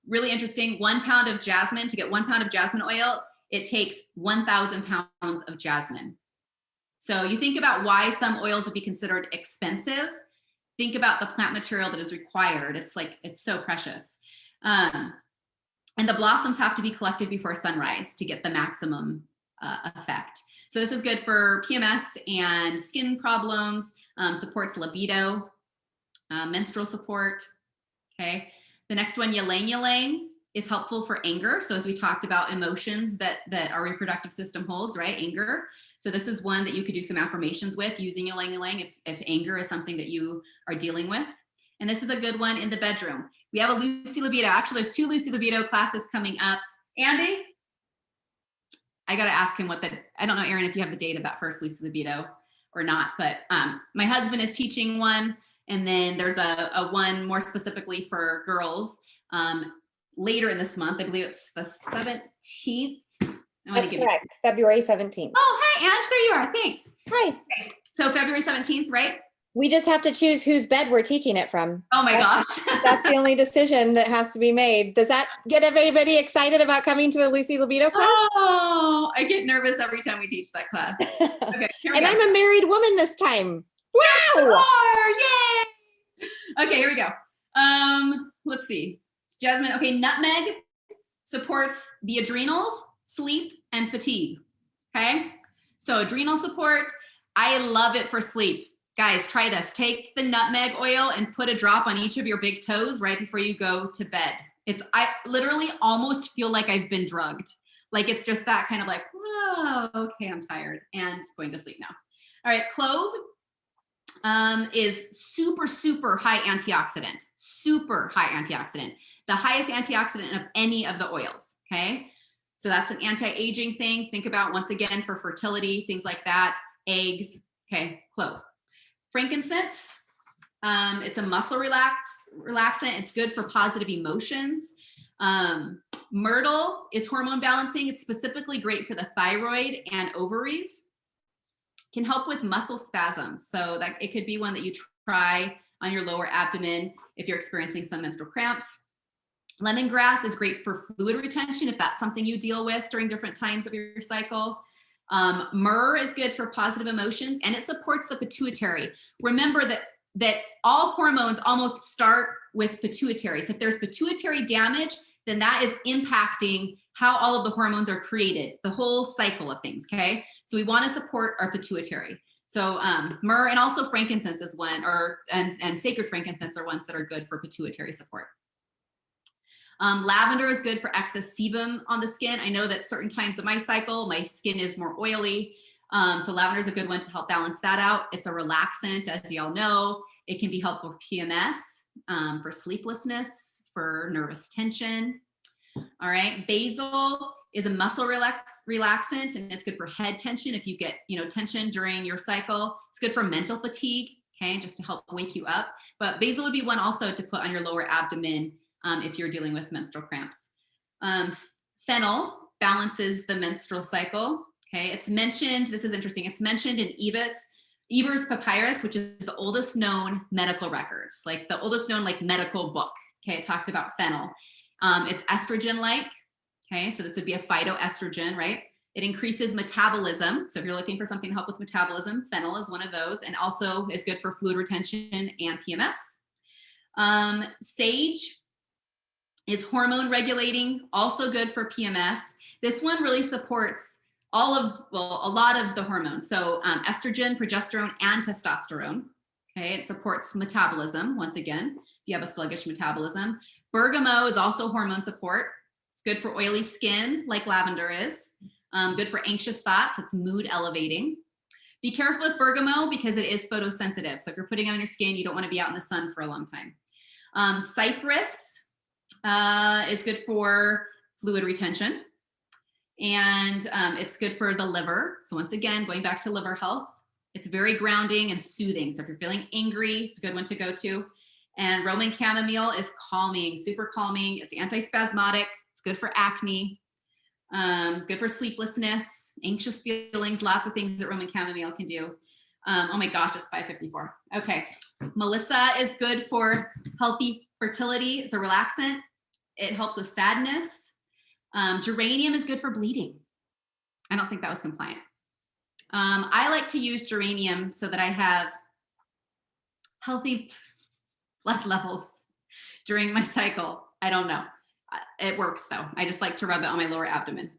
Speaker 2: really interesting. 1 pound of jasmine, to get 1 pound of jasmine oil, it takes 1,000 pounds of jasmine. So you think about why some oils would be considered expensive. Think about the plant material that is required. It's so precious. And the blossoms have to be collected before sunrise to get the maximum effect. So this is good for PMS and skin problems, supports libido, menstrual support. Okay. The next one, ylang ylang, is helpful for anger. So as we talked about emotions that our reproductive system holds, right? Anger. So this is one that you could do some affirmations with using ylang ylang if anger is something that you are dealing with. And this is a good one in the bedroom. We have a Lucy Libido. Actually, there's 2 Lucy Libido classes coming up. Andy, I got to ask him I don't know, Erin, if you have the date of that first Lucy Libido or not, but my husband is teaching one. And then there's a one more specifically for girls later in this month. I believe it's the 17th.
Speaker 3: That's correct. February 17th.
Speaker 2: Oh, hi, Ange. There you are. Thanks.
Speaker 3: Hi.
Speaker 2: Okay. So February 17th, right?
Speaker 3: We just have to choose whose bed we're teaching it from.
Speaker 2: Oh my gosh.
Speaker 3: That's the only decision that has to be made. Does that get everybody excited about coming to a Lucy Libido class?
Speaker 2: Oh, I get nervous every time we teach that class. Okay, here we
Speaker 3: And
Speaker 2: go.
Speaker 3: I'm a married woman this time. Wow.
Speaker 2: Yay! Okay, here we go. Let's see. It's jasmine. Okay, nutmeg supports the adrenals, sleep, and fatigue. Okay, so adrenal support. I love it for sleep. Guys, try this. Take the nutmeg oil and put a drop on each of your big toes right before you go to bed. I literally almost feel like I've been drugged. Like it's just that kind of like, whoa, okay, I'm tired and going to sleep now. All right, clove is super, super high antioxidant, super high antioxidant, the highest antioxidant of any of the oils, okay? So that's an anti-aging thing. Think about, once again, for fertility, things like that, eggs, okay, clove. Frankincense, it's a muscle relaxant. It's good for positive emotions. Myrtle is hormone balancing. It's specifically great for the thyroid and ovaries. Can help with muscle spasms. So that it could be one that you try on your lower abdomen if you're experiencing some menstrual cramps. Lemongrass is great for fluid retention if that's something you deal with during different times of your cycle. Myrrh is good for positive emotions, and it supports the pituitary. Remember that all hormones almost start with pituitary. So if there's pituitary damage, then that is impacting how all of the hormones are created, the whole cycle of things, okay? So we want to support our pituitary. So myrrh and also frankincense is one, and sacred frankincense are ones that are good for pituitary support. Lavender is good for excess sebum on the skin. I know that certain times of my cycle, my skin is more oily. So lavender is a good one to help balance that out. It's a relaxant, as y'all know. It can be helpful for PMS, for sleeplessness, for nervous tension. All right, basil is a muscle relaxant, and it's good for head tension. If you get, tension during your cycle, it's good for mental fatigue, okay, just to help wake you up. But basil would be one also to put on your lower abdomen if you're dealing with menstrual cramps. Fennel balances the menstrual cycle. Okay, it's mentioned, this is interesting, it's mentioned in Eber's Papyrus, which is the oldest known medical records, like the oldest known medical book. Okay, it talked about fennel. It's estrogen-like. Okay, so this would be a phytoestrogen, right? It increases metabolism. So if you're looking for something to help with metabolism, fennel is one of those, and also is good for fluid retention and PMS. Sage is hormone regulating, also good for PMS. This one really supports a lot of the hormones. So estrogen, progesterone, and testosterone. Okay, it supports metabolism, once again, if you have a sluggish metabolism. Bergamot is also hormone support. It's good for oily skin, like lavender is. Good for anxious thoughts, it's mood elevating. Be careful with bergamot because it is photosensitive. So if you're putting it on your skin, you don't want to be out in the sun for a long time. Cypress is good for fluid retention. And it's good for the liver. So once again, going back to liver health, it's very grounding and soothing. So if you're feeling angry, it's a good one to go to. And Roman chamomile is calming, super calming. It's antispasmodic. It's good for acne, good for sleeplessness, anxious feelings, lots of things that Roman chamomile can do. Oh my gosh, it's 5:54. Okay, Melissa is good for healthy fertility. It's a relaxant. It helps with sadness. Geranium is good for bleeding. I don't think that was compliant. I like to use geranium so that I have healthy blood levels during my cycle. I don't know. It works though. I just like to rub it on my lower abdomen.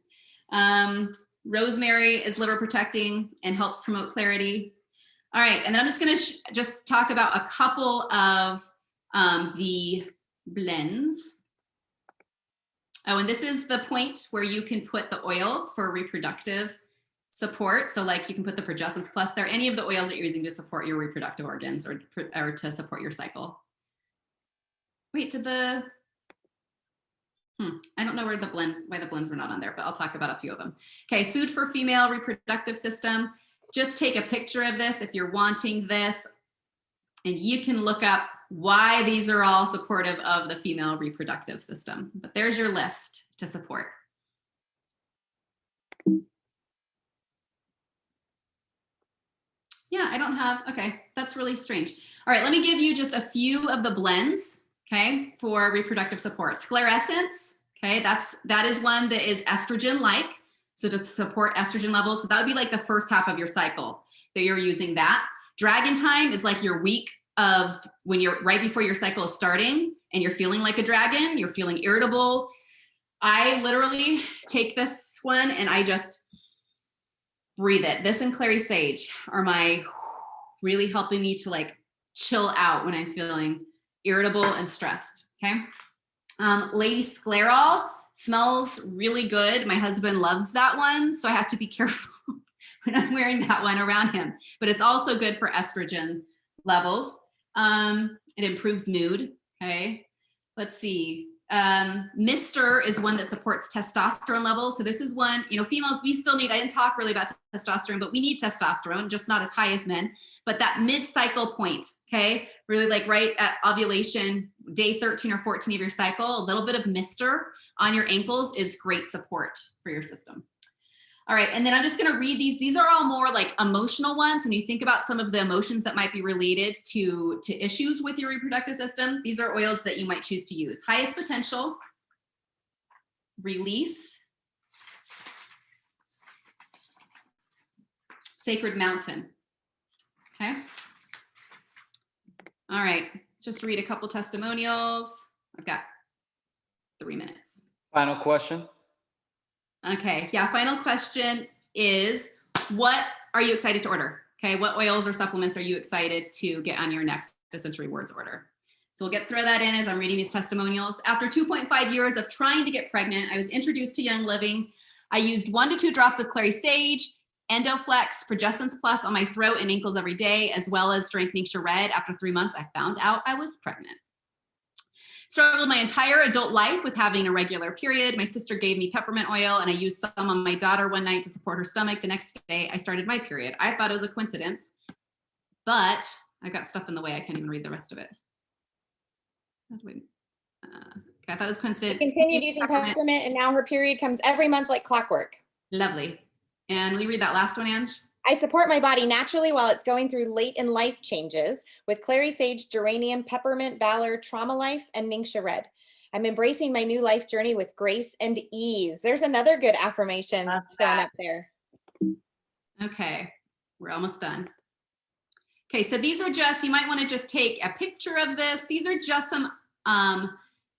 Speaker 2: Rosemary is liver protecting and helps promote clarity. All right, and then I'm just gonna just talk about a couple of the blends. Oh, and this is the point where you can put the oil for reproductive support. So like you can put the Progessence Plus there, any of the oils that you're using to support your reproductive organs or to support your cycle. Wait, did the, I don't know why the blends were not on there, but I'll talk about a few of them. Okay, food for female reproductive system. Just take a picture of this if you're wanting this, and you can look up why these are all supportive of the female reproductive system. But there's your list to support. Yeah, I don't have, okay, that's really strange. All right, let me give you just a few of the blends, okay, for reproductive support. Sclerescence, okay, that is one that is estrogen-like, so to support estrogen levels. So that would be like the first half of your cycle that you're using that. Dragon time is like your week of when you're right before your cycle is starting and you're feeling like a dragon, you're feeling irritable. I literally take this one and I just breathe it. This and clary sage are my really helping me to like chill out when I'm feeling irritable and stressed. Okay. Lady Sclerol smells really good. My husband loves that one, so I have to be careful when I'm wearing that one around him. But it's also good for estrogen levels. It improves mood. Okay. Let's see. Mister is one that supports testosterone levels. So this is one, you know, females, we still need, I didn't talk really about testosterone, but we need testosterone, just not as high as men, but that mid-cycle point, okay? Really like right at ovulation, day 13 or 14 of your cycle, a little bit of Mister on your ankles is great support for your system. All right, and then I'm just gonna read these. These are all more like emotional ones. When you think about some of the emotions that might be related to issues with your reproductive system, these are oils that you might choose to use. Highest potential, release, sacred mountain, okay? All right, let's just read a couple testimonials. I've got 3 minutes.
Speaker 1: Final question.
Speaker 2: Okay, yeah, final question is, what are you excited to order? Okay, what oils or supplements are you excited to get on your next Essential Rewards order? So we'll throw that in as I'm reading these testimonials. After 2.5 years of trying to get pregnant, I was introduced to Young Living. I used 1 to 2 drops of clary sage, Endoflex, Progessence Plus on my throat and ankles every day, as well as drank Ningxia Red. After 3 months, I found out I was pregnant. Struggled my entire adult life with having a regular period. My sister gave me peppermint oil and I used some on my daughter one night to support her stomach. The next day I started my period. I thought it was a coincidence, but I got stuff in the way. I can't even read the rest of it. Okay, I thought it was coincidence.
Speaker 3: She continued using peppermint and now her period comes every month like clockwork.
Speaker 2: Lovely. And will you read that last one, Ange?
Speaker 3: I support my body naturally while it's going through late in life changes with clary sage, geranium, peppermint, valor, trauma life, and Ningxia Red. I'm embracing my new life journey with grace and ease. There's another good affirmation showing up there.
Speaker 2: Okay, we're almost done. Okay, so these are just, you might want to just take a picture of this. These are just some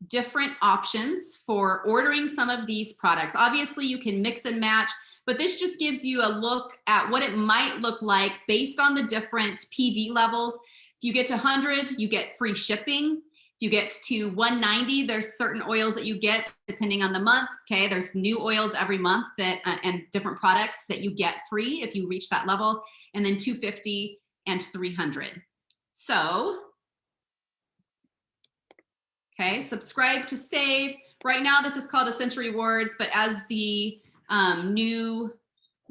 Speaker 2: different options for ordering some of these products. Obviously, you can mix and match, but this just gives you a look at what it might look like based on the different PV levels. If you get to 100, you get free shipping. If you get to 190, there's certain oils that you get depending on the month. Okay, there's new oils every month that and different products that you get free if you reach that level. And then 250 and 300. So, okay, subscribe to save. Right now, this is called Essential Rewards, but as the new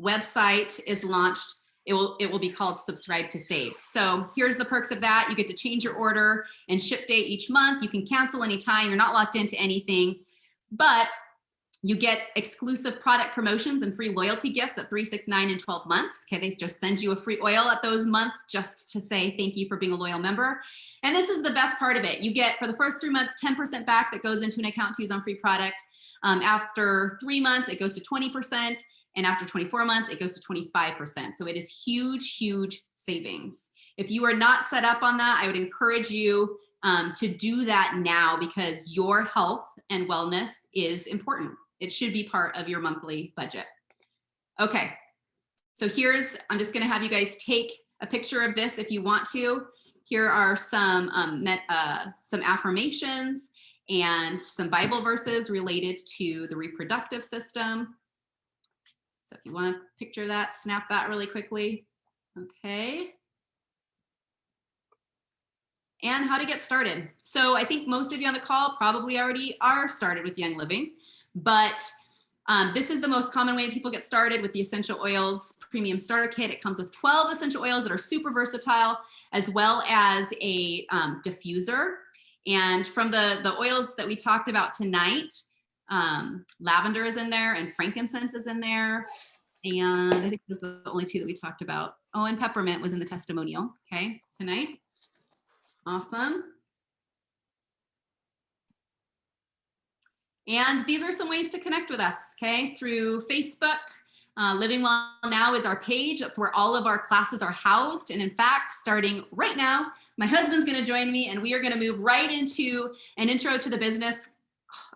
Speaker 2: website is launched, it will be called Subscribe to Save. So here's the perks of that. You get to change your order and ship date each month. You can cancel anytime. You're not locked into anything, but you get exclusive product promotions and free loyalty gifts at 3, 6, 9, and 12 months. Okay, they just send you a free oil at those months just to say thank you for being a loyal member. And this is the best part of it. You get, for the first 3 months, 10% back that goes into an account to use on free product. After 3 months, it goes to 20%. And after 24 months, it goes to 25%. So it is huge, huge savings. If you are not set up on that, I would encourage you to do that now, because your health and wellness is important. It should be part of your monthly budget. Okay, so I'm just gonna have you guys take a picture of this if you want to. Here are some affirmations and some Bible verses related to the reproductive system. So if you want to picture that, snap that really quickly. Okay. And how to get started. So I think most of you on the call probably already are started with Young Living, but this is the most common way people get started with the Essential Oils Premium Starter Kit. It comes with 12 essential oils that are super versatile, as well as a diffuser. And from the oils that we talked about tonight, lavender is in there and frankincense is in there. And I think those are the only two that we talked about. Oh, and peppermint was in the testimonial, okay, tonight. Awesome. And these are some ways to connect with us, okay? Through Facebook. Living Well Now is our page. That's where all of our classes are housed. And in fact, starting right now, my husband's gonna join me and we are gonna move right into an intro to the business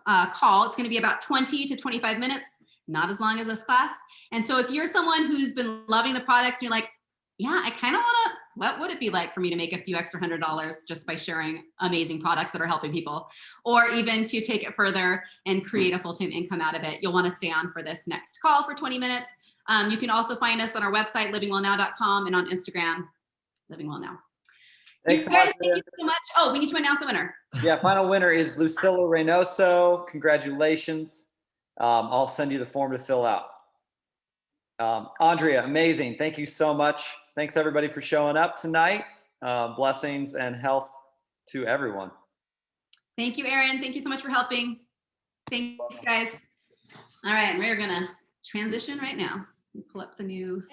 Speaker 2: call. It's gonna be about 20 to 25 minutes, not as long as this class. And so if you're someone who's been loving the products and you're like, yeah, I kind of want to, what would it be like for me to make a few extra $100 just by sharing amazing products that are helping people, or even to take it further and create a full-time income out of it? You'll want to stay on for this next call for 20 minutes. You can also find us on our website, livingwellnow.com, and on Instagram, Living Well Now.
Speaker 1: Thanks,
Speaker 2: you guys,
Speaker 1: Andrea.
Speaker 2: thank you so much. Oh, we need to announce a winner.
Speaker 1: Yeah, final winner is Lucilla Reynoso. Congratulations. I'll send you the form to fill out. Andrea, amazing. Thank you so much. Thanks everybody for showing up tonight. Blessings and health to everyone.
Speaker 2: Thank you, Aaron. Thank you so much for helping. Thanks, guys. All right, we're gonna transition right now. Pull up the new.